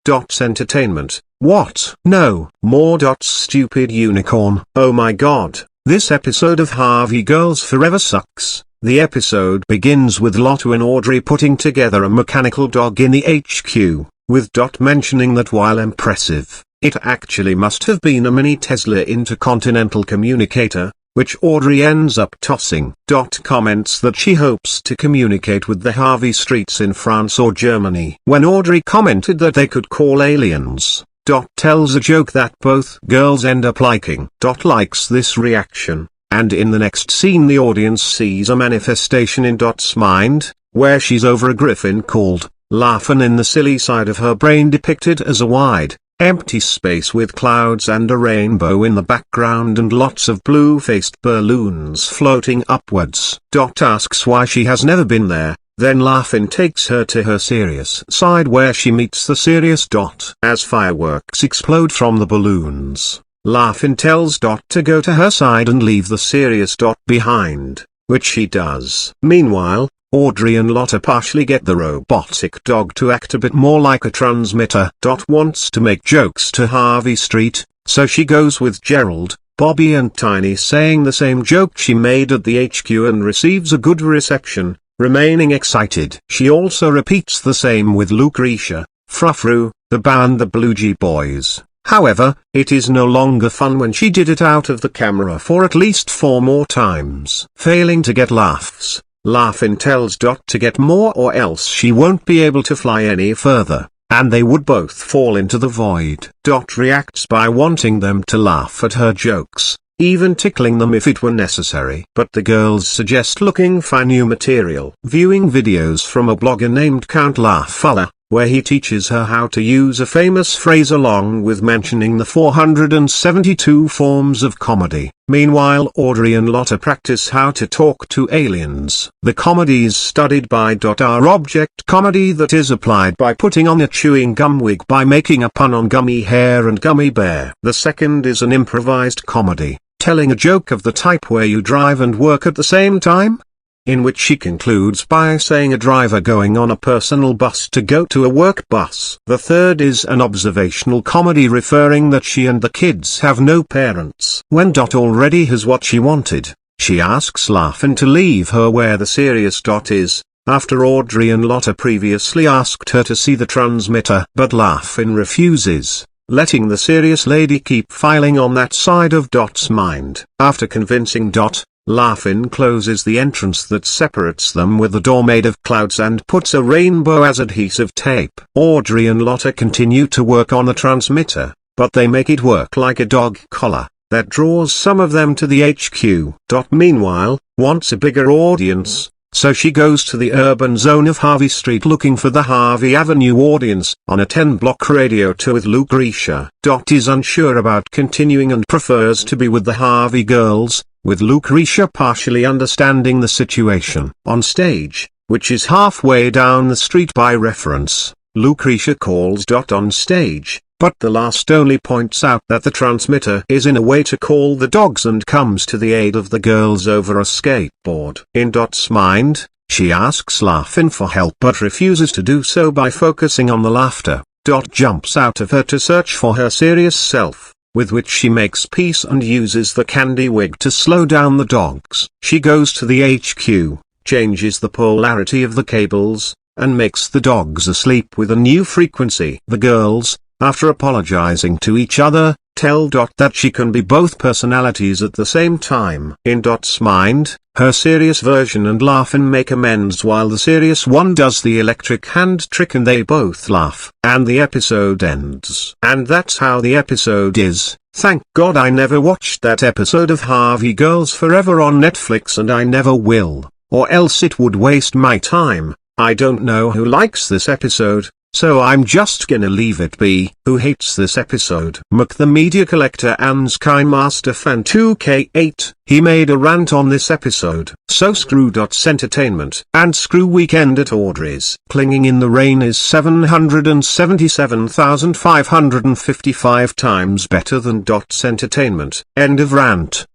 Entertainment. What? No. More. Stupid unicorn. Oh my god. This episode of Harvey Girls Forever sucks. The episode begins with Lotto and Audrey putting together a mechanical dog in the HQ, with mentioning that while impressive, it actually must have been a mini Tesla intercontinental communicator, which Audrey ends up tossing. Comments that she hopes to communicate with the Harvey streets in France or Germany. When Audrey commented that they could call aliens, tells a joke that both girls end up liking. Likes this reaction, and in the next scene the audience sees a manifestation in mind, where she's over a griffin called Laughing in the silly side of her brain depicted as a wide, empty space with clouds and a rainbow in the background and lots of blue-faced balloons floating upwards. Asks why she has never been there, then Laughing takes her to her serious side where she meets the serious. As fireworks explode from the balloons, Laughing tells to go to her side and leave the serious behind, which she does. Meanwhile, Audrey and Lotta partially get the robotic dog to act a bit more like a transmitter. Wants to make jokes to Harvey Street, so she goes with Gerald, Bobby and Tiny saying the same joke she made at the HQ and receives a good reception, remaining excited. She also repeats the same with Lucretia, Frou-Frou, the band the Blue G Boys. However, it is no longer fun when she did it out of the camera for at least 4 more times. Failing to get laughs, Laughing tells to get more or else she won't be able to fly any further, and they would both fall into the void. Reacts by wanting them to laugh at her jokes, even tickling them if it were necessary. But the girls suggest looking for new material. Viewing videos from a blogger named Count Laughalla, where he teaches her how to use a famous phrase along with mentioning the 472 forms of comedy. Meanwhile Audrey and Lotta practice how to talk to aliens. The comedies studied by are object comedy that is applied by putting on a chewing gum wig by making a pun on gummy hair and gummy bear. The second is an improvised comedy, telling a joke of the type where you drive and work at the same time, in which she concludes by saying a driver going on a personal bus to go to a work bus. The third is an observational comedy referring that she and the kids have no parents. When already has what she wanted, she asks Laughing to leave her where the serious is, after Audrey and Lotta previously asked her to see the transmitter. But Laughing refuses, letting the serious lady keep filing on that side of mind. After convincing Laughing closes the entrance that separates them with a door made of clouds and puts a rainbow as adhesive tape. Audrey and Lotta continue to work on the transmitter, but they make it work like a dog collar that draws some of them to the HQ. Meanwhile, wants a bigger audience, so she goes to the urban zone of Harvey Street looking for the Harvey Avenue audience on a 10-block radio tour with Lucretia. Is unsure about continuing and prefers to be with the Harvey girls, with Lucretia partially understanding the situation. On stage, which is halfway down the street by reference, Lucretia calls on stage, but the last only points out that the transmitter is in a way to call the dogs and comes to the aid of the girls over a skateboard. In mind, she asks Laughing for help but refuses to do so by focusing on the laughter. Jumps out of her to search for her serious self, with which she makes peace and uses the candy wig to slow down the dogs. She goes to the HQ, changes the polarity of the cables, and makes the dogs asleep with a new frequency. The girls, after apologizing to each other, tell that she can be both personalities at the same time. In mind, her serious version and Laughing make amends while the serious one does the electric hand trick and they both laugh. And the episode ends. And that's how the episode is. Thank God I never watched that episode of Harvey Girls Forever on Netflix and I never will, or else it would waste my time. I don't know who likes this episode, so I'm just gonna leave it be. Who hates this episode? Muck the Media Collector and Sky Master Fan 2K8. He made a rant on this episode. So screw Entertainment and screw Weekend at Audrey's. Clinging in the Rain is 777,555 times better than Entertainment. End of rant.